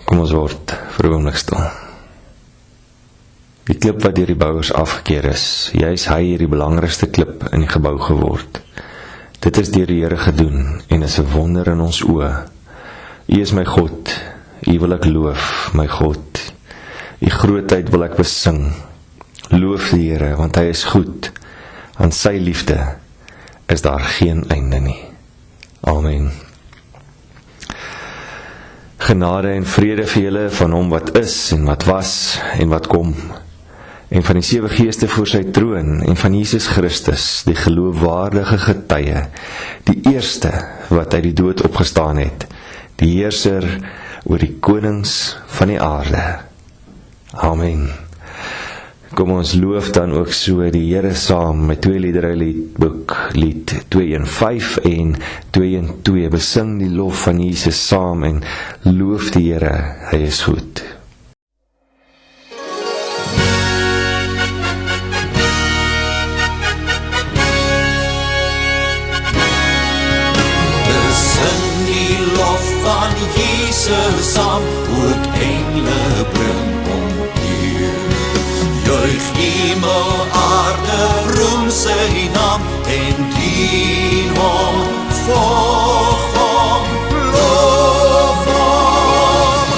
Kom ons word vir 'n oomblik stil. Die klip wat deur die bouers afgekeer is, juis hy het die belangrikste klip in die gebou geword. Dit is deur die Here gedoen en is 'n wonder in ons oë. U is my God, U wil ek loof, my God. U grootheid wil ek besing. Loof die Here, want hy is goed. Aan sy liefde is daar geen einde nie. Amen. Genade en vrede vir julle van hom wat is en wat was en wat kom, en van die 7 geeste voor sy troon, en van Jesus Christus, die geloofwaardige getuie, die eerste wat uit die dood opgestaan het, die heerser oor die konings van die aarde. Amen. Kom ons loof dan ook so die Here saam met 2 liedere liedboek, lied 215 en 212. Besing die lof van Jesus saam en loof die Here, hy is goed. Besing die lof van Jesus saam, ook engele bring om eer. Juich hemel, aarde, roem sy naam, en dien hom, volg hom, loof hom.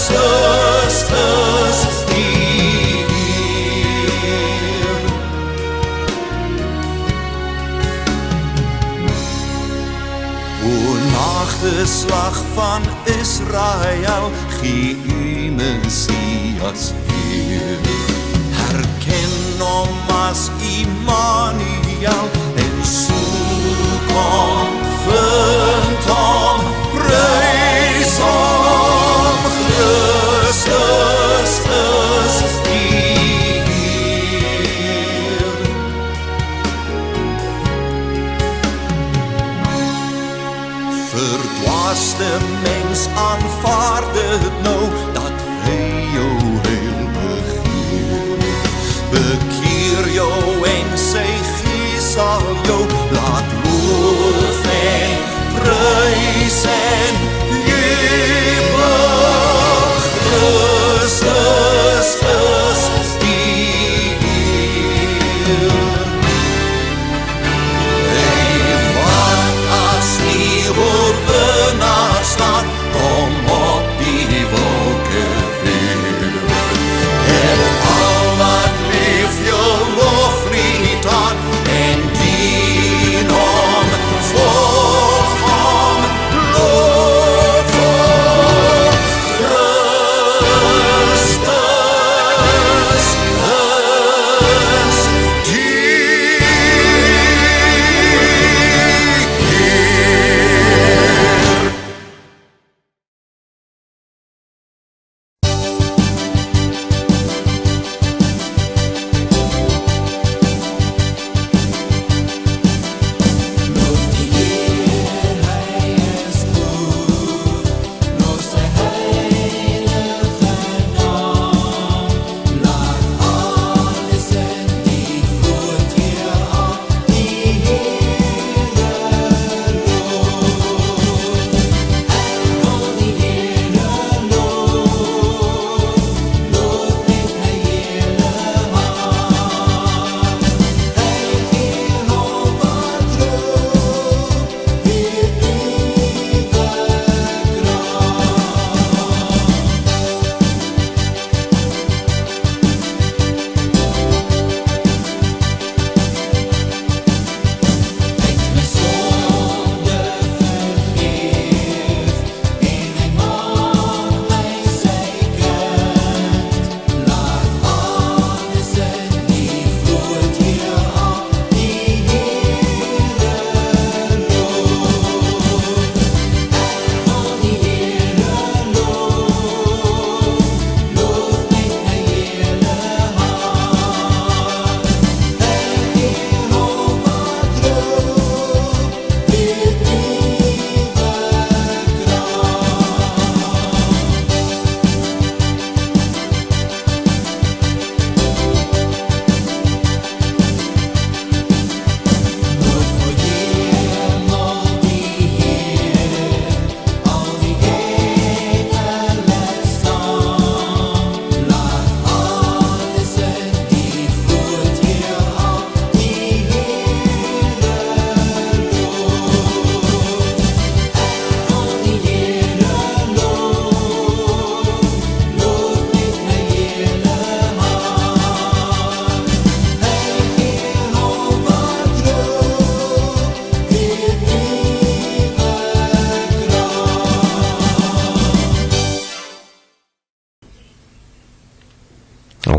Christus is die Heer. O nageslag van Israel, gee u Messias Heer. Herken hom as Immanuel en soek hom, vind hom, prys hom. Christus is die Heer. Verdwaaste mens aanvaar dit nou, dat hy jou heil begeer. Bekeer jou en sy gees sal jou laat loof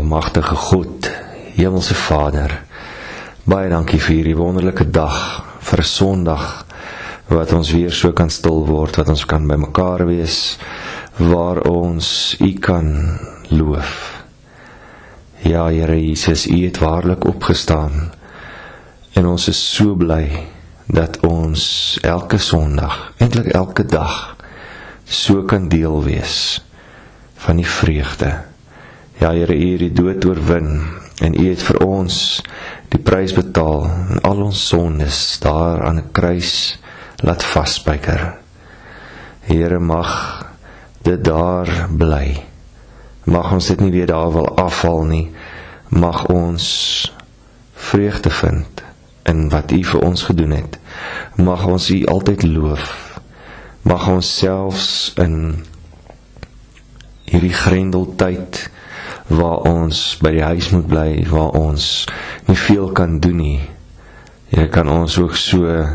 almagtige God, Hemelse Vader, baie dankie vir hierdie wonderlike dag, vir 'n Sondag, wat ons weer so kan stil word, wat ons kan by mekaar wees, waar ons U kan loof. Ja, Here Jesus, U het waarlik opgestaan, en ons is so bly, dat ons elke Sondag, eintlik elke dag, so kan deel wees, van die vreugde. Ja, Here, U het die dood oorwin, en U het vir ons die prys betaal, en al ons sondes daar aan 'n kruis laat vasspyker. Here, mag dit daar bly. Mag ons dit nie weer daar wil afval nie. Mag ons vreugde vind in wat U vir ons gedoen het. Mag ons U altyd loof. Mag ons selfs in hierdie grendeltyd, waar ons by die huis moet bly, waar ons nie veel kan doen nie, Here, kan ons ook so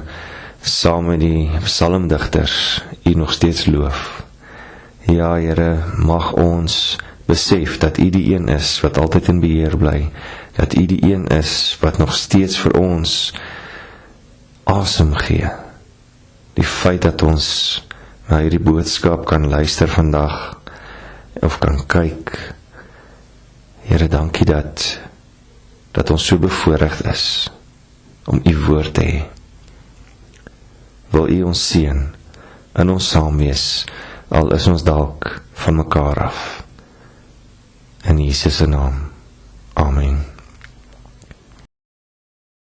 saam met die psalmdigters U nog steeds loof. Ja, Here, mag ons besef dat U die een is wat altyd in beheer bly, dat U die een is wat nog steeds vir ons asem gee. Die feit dat ons na hierdie boodskap kan luister vandag, of kan kyk, Here, dankie dat ons so bevoorreg is om U woord te hê. Wil U ons seën in ons saam wees, al is ons dalk van mekaar af. In Jesus se naam. Amen.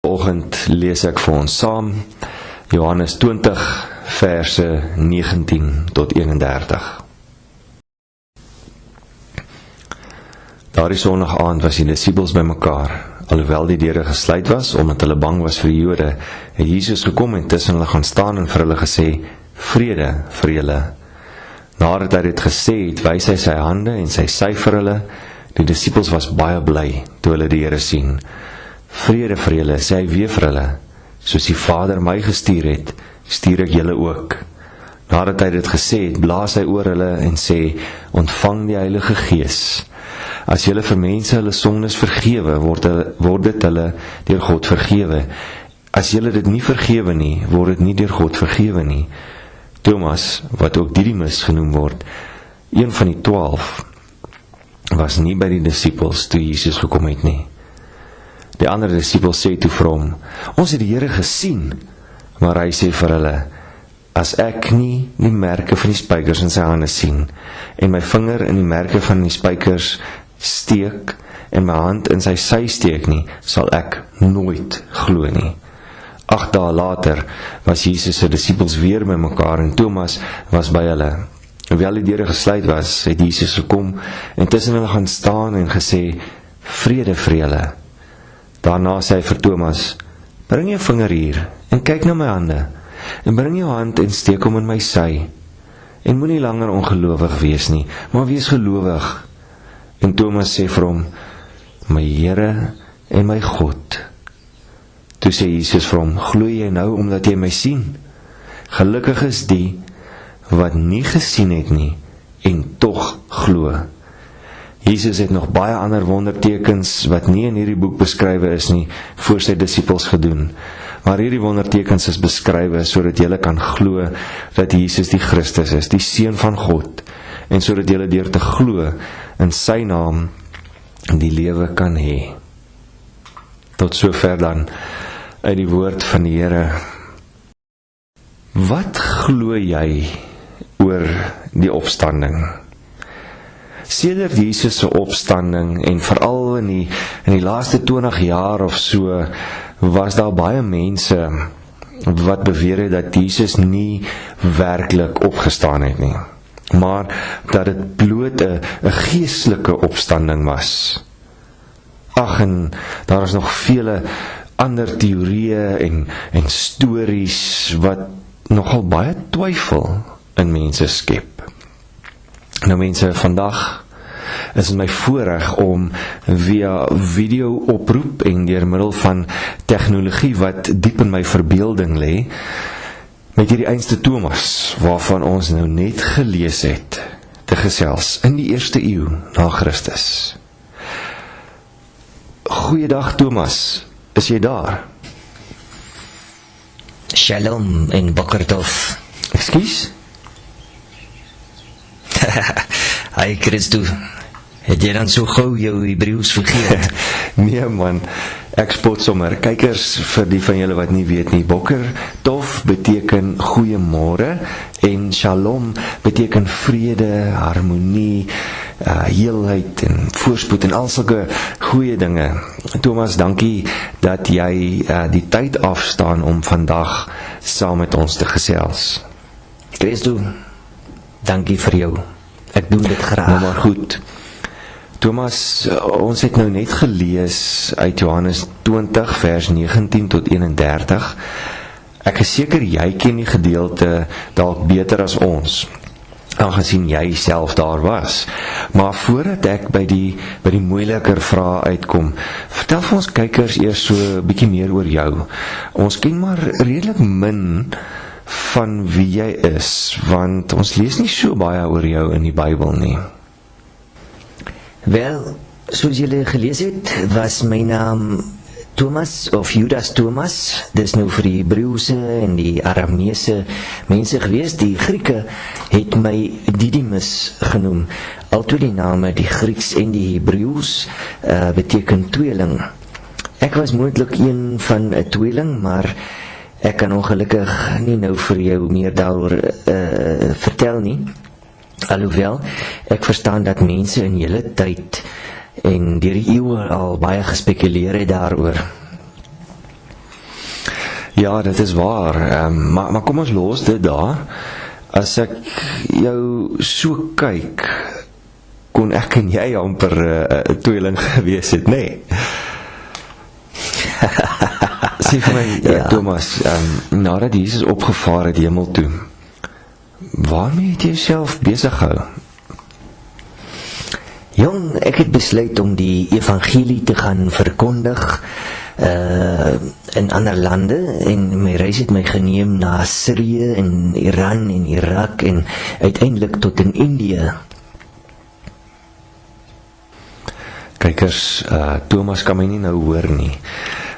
Vanoggend lees ek vir ons saam Johannes 20 verse 19 tot 31. Daardie Sondag aand was die disippels by mekaar. Alhoewel die deure gesluit was, omdat hulle bang was vir die Jode, het Jesus gekom en tussen hulle gaan staan en vir hulle gesê, vrede vir julle. Nadat hy dit gesê het, wys hy sy hande en sy sy vir hulle. Die disippels was baie bly toe hulle die Here sien. Vrede vir julle, sê hy weer vir hulle, soos die Vader my gestuur het, stuur ek julle ook. Nadat hy dit gesê het, blaas hy oor hulle en sê, ontvang die Heilige Gees. As julle vir mense hulle sondes vergewe, word dit hulle deur God vergewe. As julle dit nie vergewe nie, word dit nie deur God vergewe nie. Thomas, wat ook Didymus genoem word, een van die 12, was nie by die disippels toe Jesus gekom het nie. Die ander disippels sê toe vir hom, ons het die Here gesien, maar hy sê vir hulle, as ek nie die merke van die spykers in sy hande sien, en my vinger in die merke van die spykers steek, en my hand in sy sy steek nie, sal ek nooit glo nie. 8 dae later was Jesus se disippels weer by mekaar, en Thomas was by hulle. Hoewel die deure gesluit was, het Jesus gekom, en tussen hulle gaan staan en gesê, vrede vir julle. Daarna sê hy vir Thomas, bring jou vinger hier, en kyk na my hande, en bring jou hand en steek hom in my sy, en moenie langer ongelowig wees nie, maar wees gelowig. En Thomas sê vir hom, my Here en my God. Toe sê Jesus vir hom, glo jy nou omdat jy my sien? Gelukkig is die wat nie gesien het nie, en tog glo. Jesus het nog baie ander wondertekens wat nie in hierdie boek beskrywe is nie, voor sy disippels gedoen. Maar hierdie wondertekens is beskrywe sodat julle kan glo dat Jesus die Christus is, die Seun van God, en sodat julle deur te glo in sy naam die lewe kan hê. Tot sover dan uit die woord van die Here. Wat glo jy oor die opstanding? Sedert Jesus se opstanding, en veral in die laaste 20 jaar of so, was daar baie mense wat beweer het dat Jesus nie werklik opgestaan het nie, maar dat dit bloot 'n geestelike opstanding was. Ag, en daar is nog vele ander teorieë en stories wat nogal baie twyfel in mense skep. Nou mense, vandag is het my voorreg om via video oproep en deur middel van tegnologie wat diep in my verbeelding lê, met hierdie einste Thomas, waarvan ons nou net gelees het, te gesels in die 1ste eeu na Christus. Goeiedag Thomas, is jy daar? Shalom en Bokkertov. Ekskuus? Hi Christo, het jy dan so gauw jou Hebreeus vergeet? Nee man, ek spot sommer. Kykers, vir die van julle wat nie weet nie, Bokkertov beteken goeiemôre en Shalom beteken vrede, harmonie, heelheid en voorspoed en al sulke goeie dinge. Thomas, dankie dat jy die tyd afstaan om vandag saam met ons te gesels. Christo, dankie vir jou. Ek doen dit graag. Nou maar goed. Thomas, ons het nou net gelees uit Johannes 20 vers 19 tot 31. Ek is seker jy ken die gedeelte dalk beter as ons, aangesien jy self daar was. Maar voordat ek by die moeiliker vrae uitkom, vertel vir ons kykers eers so 'n bietjie meer oor jou. Ons ken maar redelik min van wie jy is, want ons lees nie so baie oor jou in die Bybel nie. Wel, soos julle gelees het, was my naam Thomas of Judas Thomas. Dis nou vir die Hebreëse en die Arameese mense gewees. Die Grieke het my Didymus genoem. Altoe die name, die Grieks en die Hebreëus, beteken tweeling. Ek was moontlik een van 'n tweeling, maar ek kan ongelukkig nie nou vir jou meer daaroor vertel nie. Alhoewel, ek verstaan dat mense in julle tyd en deur die eeue al baie gespekuleer het daaroor. Ja, dit is waar, maar kom ons los dit daar. As ek jou so kyk, kon ek en jy amper 'n tweeling gewees het, nee? Sê vir my, Ja. Thomas, nadat Jesus opgevaar het hemel toe, waarmee het jy jouself besig gehou? Jong, ek het besluit om die evangelie te gaan verkondig in ander lande, en my reis het my geneem na Syrië en Iran en Irak en uiteindelik tot in Indië. Kykers, Thomas kan my nie nou hoor nie,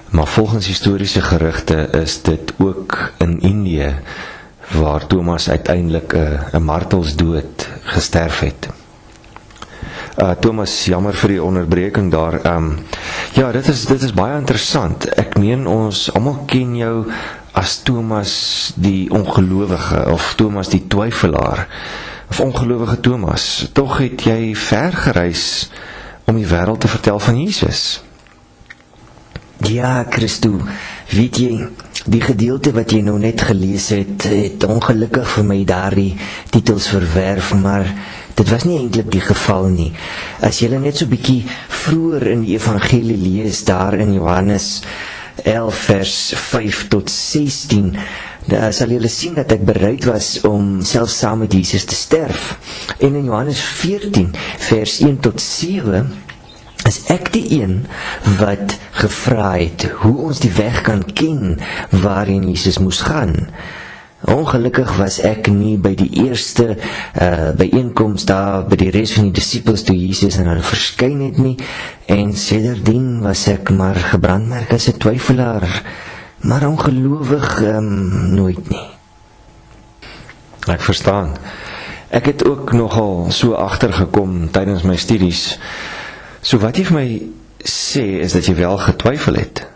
maar volgens historiese gerugte is dit ook in Indië waar Thomas uiteindelik 'n martelsdood gesterf het. Thomas, jammer vir die onderbreking daar. Ja, dit is baie interessant. Ek meen ons almal ken jou as Thomas die ongelowige, of Thomas die twyfelaar, of ongelowige Thomas. Tog het jy ver gereis om die wêreld te vertel van Jesus. Ja, Christo, weet jy, die gedeelte wat jy nou net gelees het ongelukkig vir my daardie titels verwerf, maar dit was nie eintlik die geval nie. As jy net so bietjie vroeër in die evangelie lees, daar in Johannes 11 vers 5 tot 16, dan sal jy sien dat ek bereid was om selfs saam met Jesus te sterf. En in Johannes 14 vers 1 tot 7 is ek die een wat gevra het hoe ons die weg kan ken waarheen Jesus moes gaan. Ongelukkig was ek nie by die eerste byeenkoms daar by die res van die disippels toe Jesus aan hulle verskyn het nie, en sedertdien was ek maar gebrandmerk as 'n twyfelaar, maar ongelowig nooit nie. Ek verstaan. Ek het ook nogal so agtergekom tydens my studies. So wat jy vir my sê is dat jy wel getwyfel het.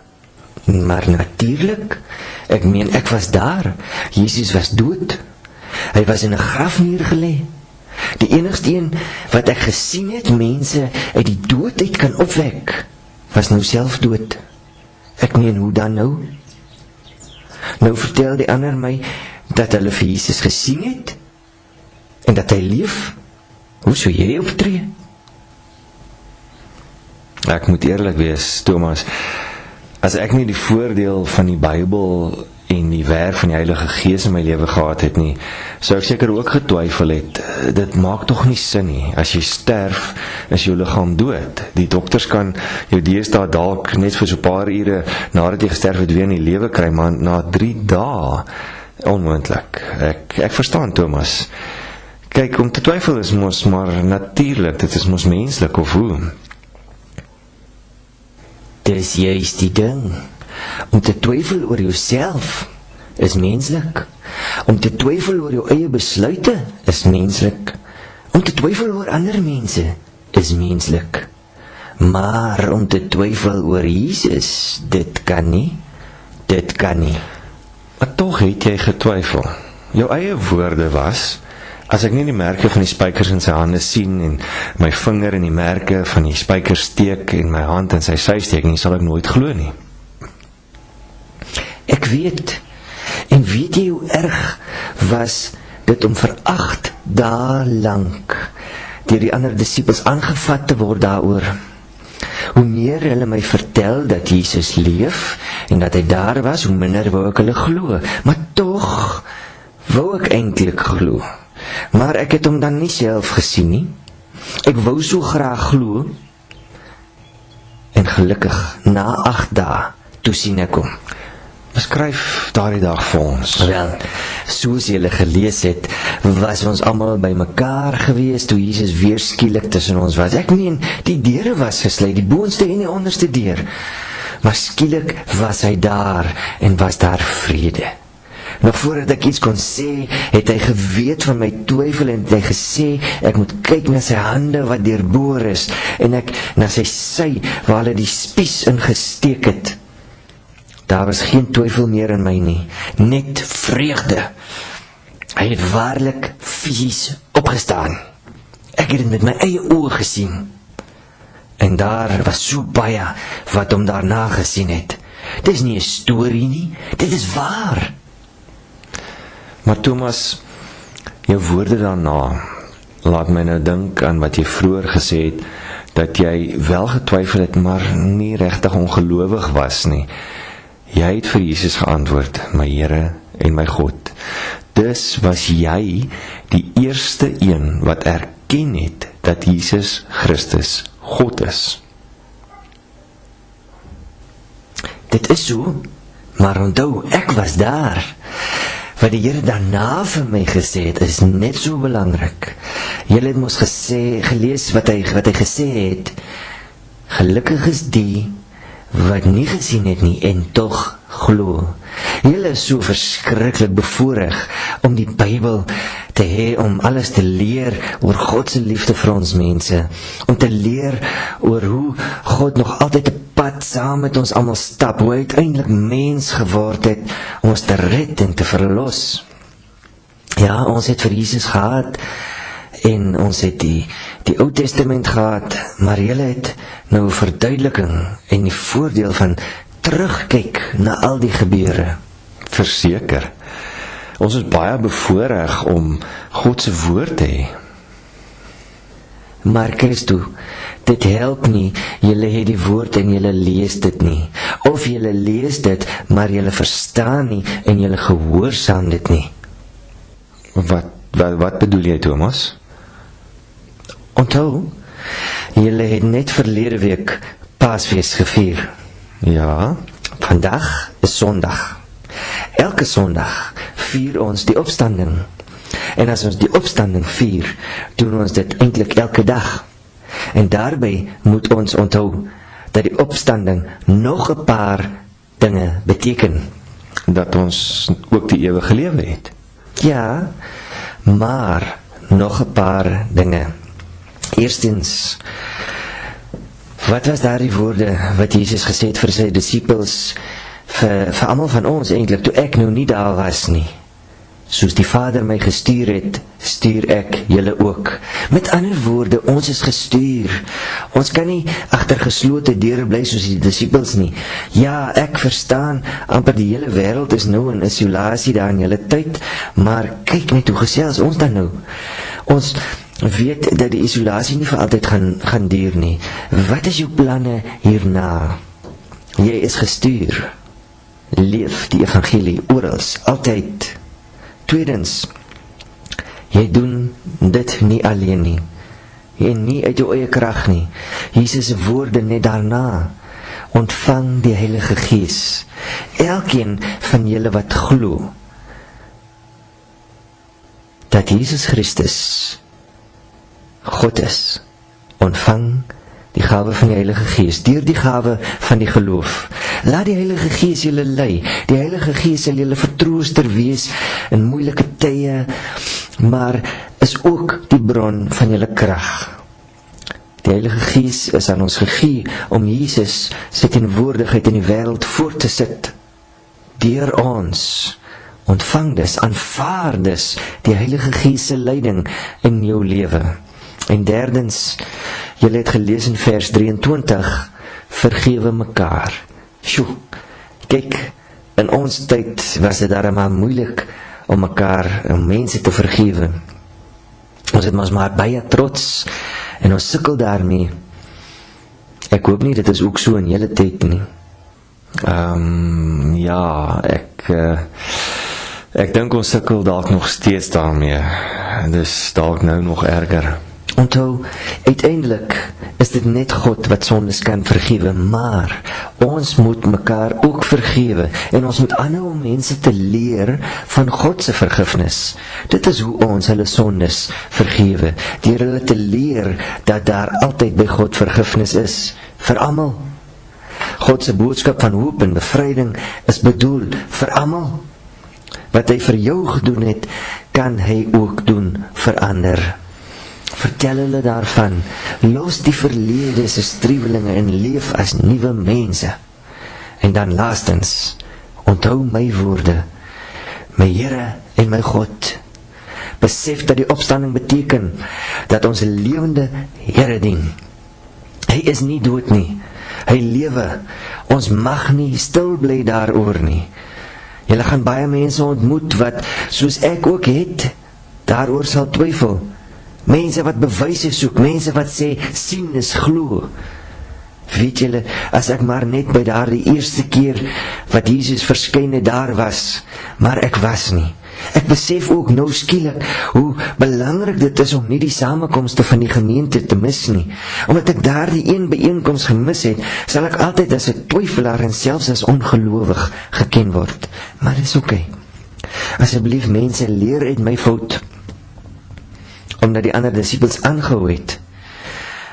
Maar natuurlik, ek meen ek was daar. Jesus was dood. Hy was in 'n graf neergelê. Die enigste een wat ek gesien het mense uit die dood uit kan opwek, was nou self dood. Ek meen, hoe dan nou? Nou vertel die ander my dat hulle vir Jesus gesien het en dat hy leef. Hoe sou jy optree? Ek moet eerlik wees, Thomas, as ek nie die voordeel van die Bybel en die werk van die Heilige Gees in my lewe gehad het nie, sou ek seker ook getwyfel het. Dit maak tog nie sin nie. As jy sterf, is jou liggaam dood. Die dokters kan jou deesdae dalk net vir so 'n paar ure nadat jy gesterf het weer in die lewe kry, maar na 3 dae onmoontlik. Ek verstaan, Thomas. Kyk, om te twyfel is mos maar natuurlik, dit is mos menslik, of hoe? Dis juist die ding. Om te twyfel oor jouself is menslik. Om te twyfel oor jou eie besluite is menslik. Om te twyfel oor ander mense is menslik. Maar om te twyfel oor Jesus, dit kan nie. Dit kan nie. Maar tog het jy getwyfel. Jou eie woorde was, as ek nie die merke van die spykers in sy hande sien en my vinger in die merke van die spykers steek en my hand in sy sy steek nie, sal ek nooit glo nie. Ek weet, en weet jy hoe erg was dit om vir 8 dae lank deur die ander disippels aangevat te word daaroor. Hoe meer hulle my vertel dat Jesus leef en dat hy daar was, hoe minder wou ek hulle glo. Maar tog wou ek eintlik glo. Maar ek het hom dan nie self gesien nie. Ek wou so graag glo. En gelukkig, na 8 dae, toe sien ek hom. Beskryf daardie dag vir ons. Wel, soos julle gelees het, was ons almal by mekaar gewees toe Jesus weer skielik tussen ons was. Ek meen, die deure was gesluit, die boonste en die onderste deur. Maar skielik was hy daar en was daar vrede. Nog voordat ek iets kon sê, het hy geweet van my twyfel en het hy gesê, ek moet kyk na sy hande wat deurboor is en ek na sy sy waar hulle die spies ingesteek het. Daar was geen twyfel meer in my nie, net vreugde. Hy het waarlik fisies opgestaan. Ek het dit met my eie oë gesien. En daar was so baie wat hom daarna gesien het. Dit is nie 'n storie nie, dit is waar. Maar Thomas, jou woorde daarna laat my nou dink aan wat jy vroeër gesê het, dat jy wel getwyfel het, maar nie regtig ongelowig was nie. Jy het vir Jesus geantwoord, my Here en my God. Dus was jy die eerste een wat erken het dat Jesus Christus God is. Dit is so, maar onthou, ek was daar. Wat die Here daarna vir my gesê het, is net so belangrik. Julle het mos gelees wat hy gesê het. Gelukkig is die wat nie gesien het nie en tog glo. Julle is so verskriklik bevoorreg om die Bybel te hê, om alles te leer oor God se liefde vir ons mense, om te leer oor hoe God nog altyd 'n pad saam met ons almal stap, hoe hy uiteindelik mens geword het om ons te red en te verlos. Ja, ons het vir Jesus gehad en ons het die Ou Testament gehad, maar julle het nou verduideliking en die voordeel van terugkyk na al die gebeure. Verseker, ons is baie bevoorreg om God se woord te hê. Maar Christus, dit help nie, julle het die woord en julle lees dit nie. Of julle lees dit, maar julle verstaan nie en julle gehoorsaam dit nie. Wat bedoel jy, Thomas? Onthou, julle het net verlede week Paasfees gevier. Ja, Vandag is Sondag. Elke Sondag vier ons die opstanding. En as ons die opstanding vier, doen ons dit eintlik elke dag. En daarbij moet ons onthou dat die opstanding nog 'n paar dinge beteken. dat ons ook die ewige lewe het. Ja, maar nog 'n paar dinge. Eerstens, wat was daar die woorde wat Jesus gesê het vir sy disippels, vir almal van ons eintlik, toe ek nou nie daar was nie? Soos die Vader my gestuur het, stuur ek julle ook. Met ander woorde, ons is gestuur. Ons kan nie agter geslote deure bly soos die disippels nie. Ja, ek verstaan, amper die hele wêreld is nou in isolasie daar in julle tyd, maar kyk net hoe gesels ons dan nou. Ons weet dat die isolasie nie vir altyd gaan duur nie. Wat is jou planne hierna? Jy is gestuur. Leef die evangelie oral, altyd. Tweedens, jy doen dit nie alleen nie, en nie uit jou eie krag nie. Jesus se woorde net daarna, ontvang die Heilige Gees. Elkeen van julle wat glo dat Jesus Christus God is, ontvang die gawe van die Heilige Gees, deur die gawe van die geloof. Laat die Heilige Gees julle lei. Die Heilige Gees sal julle vertrooster wees in moeilike tye, maar is ook die bron van julle krag. Die Heilige Gees is aan ons gegee om Jesus se teenwoordigheid in die wêreld voort te sit. Deur ons ontvang dus, aanvaar dus die Heilige Gees se leiding in jou lewe. En derdens, julle het gelees in vers 23, vergewe mekaar. Sjoe, kyk, in ons tyd was dit darem moeilik om mense te vergewe. Ons het ons maar baie trots en ons sukkel daarmee. Ek hoop nie dit is ook so in julle tyd nie. Ja, ek dink ons sukkel dalk nog steeds daarmee. Dis dalk nou nog erger. Onthou, uiteindelik is dit net God wat sondes kan vergewe, maar ons moet mekaar ook vergewe en ons moet aanhou om mense te leer van God se vergifnis. Dit is hoe ons hulle sondes vergewe, deur hulle te leer dat daar altyd by God vergifnis is, vir almal. God se boodskap van hoop en bevryding is bedoel vir almal. Wat hy vir jou gedoen het, kan hy ook doen vir ander. Vertel hulle daarvan, los die verlede se striwelinge en leef as nuwe mense. En dan laastens, onthou my woorde, my Here en my God. Besef dat die opstanding beteken dat ons 'n lewende Here dien. Hy is nie dood nie, hy lewe. Ons mag nie stil bly daaroor nie. Julle gaan baie mense ontmoet wat, soos ek ook het, daaroor sal twyfel. Mense wat bewyse soek, mense wat sê, sien is glo. Weet julle, as ek maar net by daardie eerste keer wat Jesus verskyn het daar was, maar ek was nie. Ek besef ook nou skielik hoe belangrik dit is om nie die samekomste van die gemeente te mis nie. Omdat ek daardie een byeenkoms gemis het, sal ek altyd as 'n twyfelaar en selfs as ongelowig geken word. Maar dis oké. Asseblief mense, leer uit my fout, omdat die ander disippels aangehou het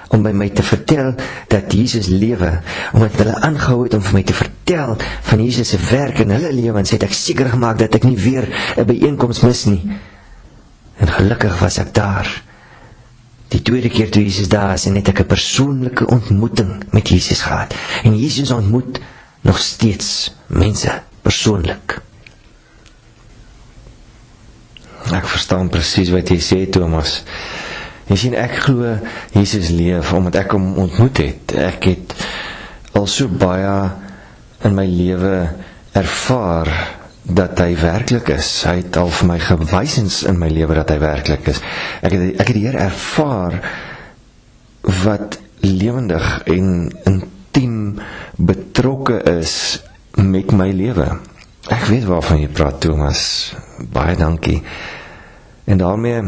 om by my te vertel dat Jesus lewe, omdat hulle aangehou het om vir my te vertel van Jesus se werk in hulle lewens, het ek seker gemaak dat ek nie weer 'n byeenkoms mis nie. En gelukkig was ek daar. Die tweede keer toe Jesus daar is, en het ek 'n persoonlike ontmoeting met Jesus gehad. En Jesus ontmoet nog steeds mense persoonlik. Ek verstaan presies wat jy sê, Thomas. Jy sien, ek glo Jesus leef omdat ek hom ontmoet het. Ek het al so baie in my lewe ervaar dat hy werklik is. Hy het al vir my gewysens in my lewe dat hy werklik is. Ek het die Here ervaar wat lewendig en intiem betrokke is met my lewe. Ek weet waarvan jy praat, Thomas. Baie dankie. En daarmee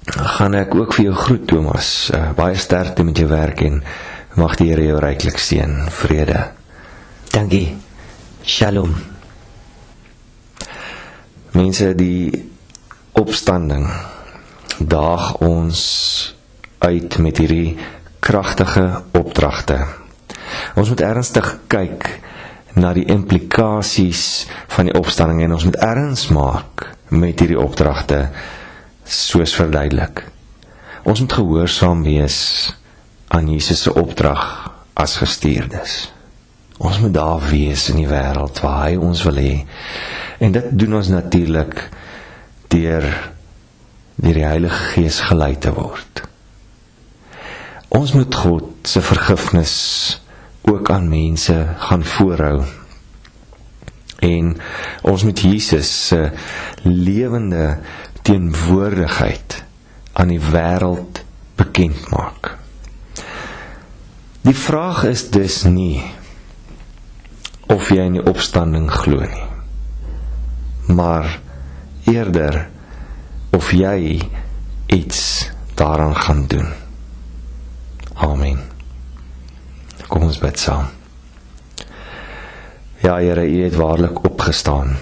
gaan ek ook vir jou groet, Thomas. Baie sterkte met jou werk en mag die Here jou ryklik seën. Vrede. Dankie. Shalom. Mense, die opstanding daag ons uit met hierdie kragtige opdragte. Ons moet ernstig kyk na die implikasies van die opstanding en ons moet erns maak met hierdie opdragte, soos verduidelik. Ons moet gehoorsaam wees aan Jesus se opdrag as gestuurdes. Ons moet daar wees in die wêreld waar hy ons wil hê. En dit doen ons natuurlik deur die Heilige Gees gelei te word. Ons moet God se vergifnis ook aan mense gaan voorhou. En ons moet Jesus se lewende teenwoordigheid aan die wêreld bekend maak. Die vraag is dus nie of jy in die opstanding glo nie, maar eerder of jy iets daaraan gaan doen. Amen. Kom ons bid saam. Ja, Here, U het waarlik opgestaan.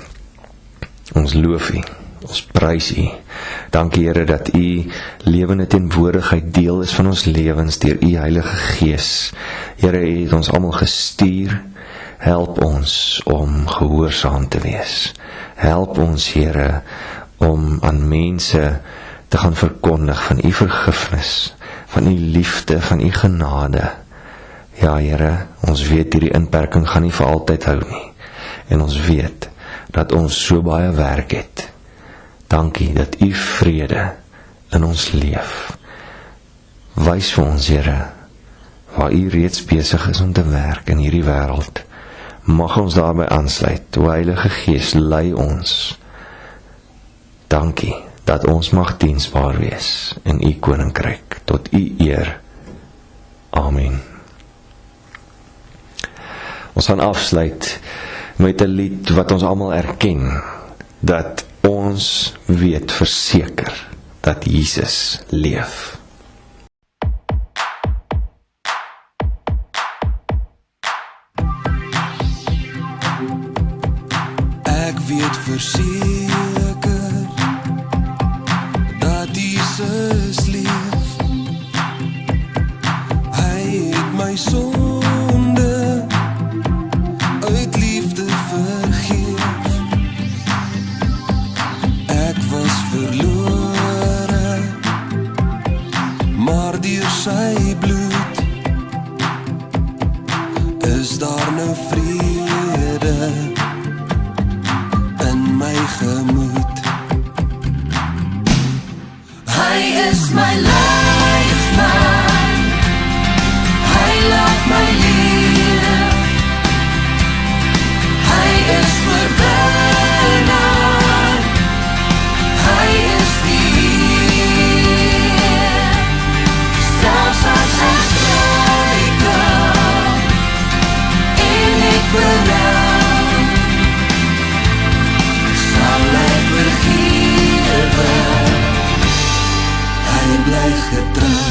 Ons loof U, Ons prys U. Dankie Here dat U lewende teenwoordigheid deel is van ons lewens deur U Heilige Gees. Here, U het ons almal gestuur. Help ons om gehoorsaam te wees. Help ons, Here, om aan mense te gaan verkondig van U vergifnis, van U liefde, van U genade. Ja, Here, ons weet hierdie inperking gaan nie vir altyd hou nie. En ons weet dat ons so baie werk het. Dankie dat U vrede in ons leef. Wys vir ons, Here, waar U reeds besig is om te werk in hierdie wêreld. Mag ons daarby aansluit. O Heilige Gees, lei ons. Dankie dat ons mag diensbaar wees in U koninkryk, tot U eer. Amen. Ons gaan afsluit met 'n lied wat ons almal erken, dat ons weet verseker dat Jesus leef. Ek weet verseker dat Jesus leef. Hy het my sonde uit liefde vergeef. Ek was verlore, maar deur sy bloed is daar nou vrede in my gemoed. Hy is my leefman, hy laat my leef. Hy is verwinnaar, hy is hier. Selfs as ek struikel en ek berou, sal hy vergewe. Hy bly getrou.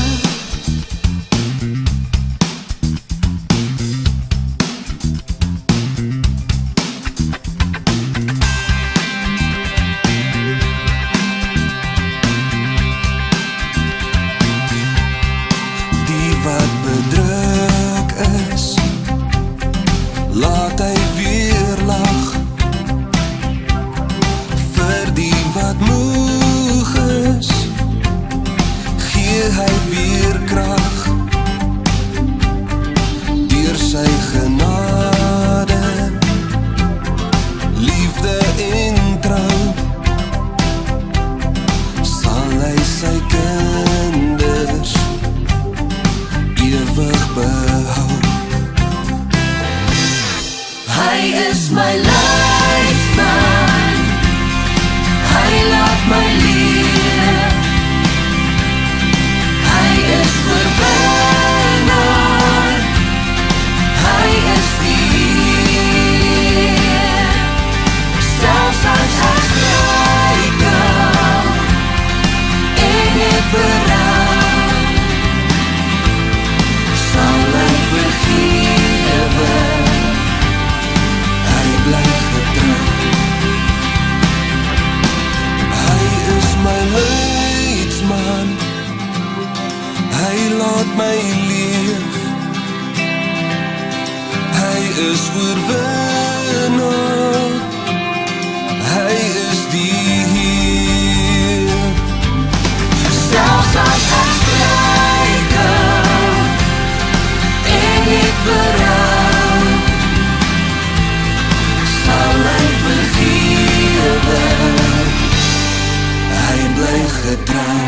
Die wat bedruk is, laat hy weer lag. Vir die wat moeg is, gee hy weer krag. Deur sy genade, liefde en trou, sal hy sy kinders ewig behou. Hy is my leefman, hy laat my leef. Hy is verwinnaar, hy is hier. Selfs as ek struikel en ek berou, sal hy vergewe. Hy bly getrou. Hy is my leidsman, hy laat my leef. Hy is oorwinnaar, hy is die Heer. Selfs as ek struikel en ek berou, sal hy vergewe. Hy bly getrou.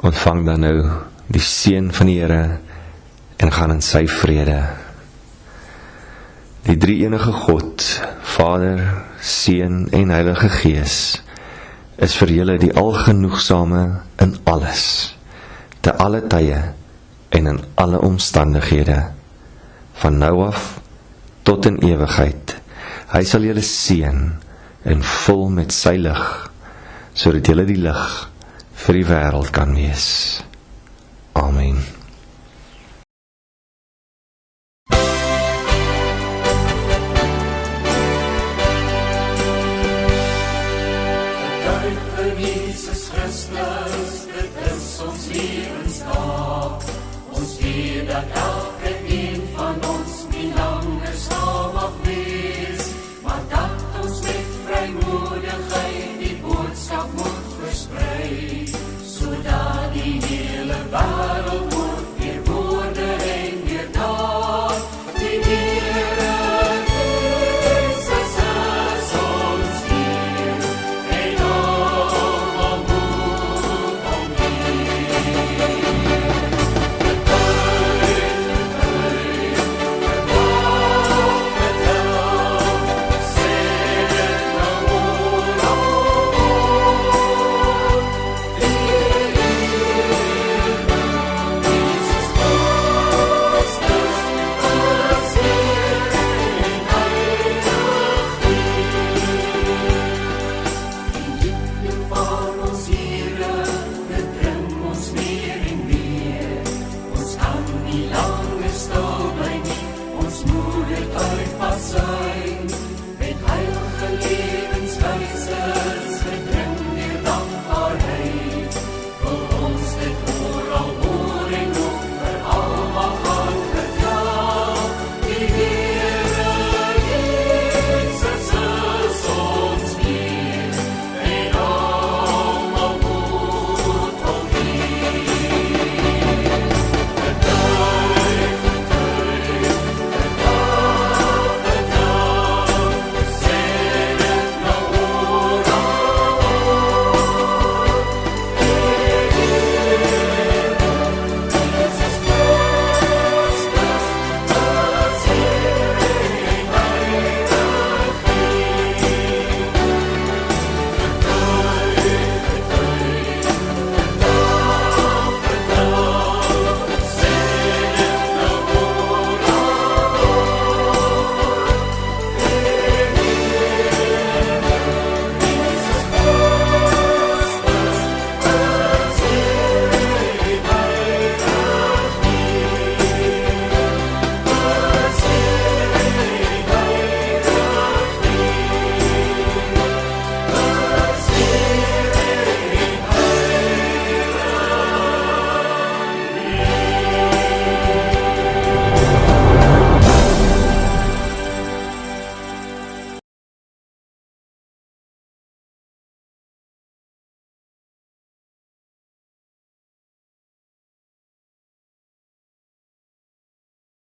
Ontvang dan nou die seën van die Here en gaan in sy vrede. Die drie-enige God, Vader, Seun en Heilige Gees, is vir julle die algenoegsame in alles, te alle tye en in alle omstandighede, van nou af tot in ewigheid. Hy sal julle seën en vul met sy lig, sodat julle die lig vir die wêreld kan wees. Amen.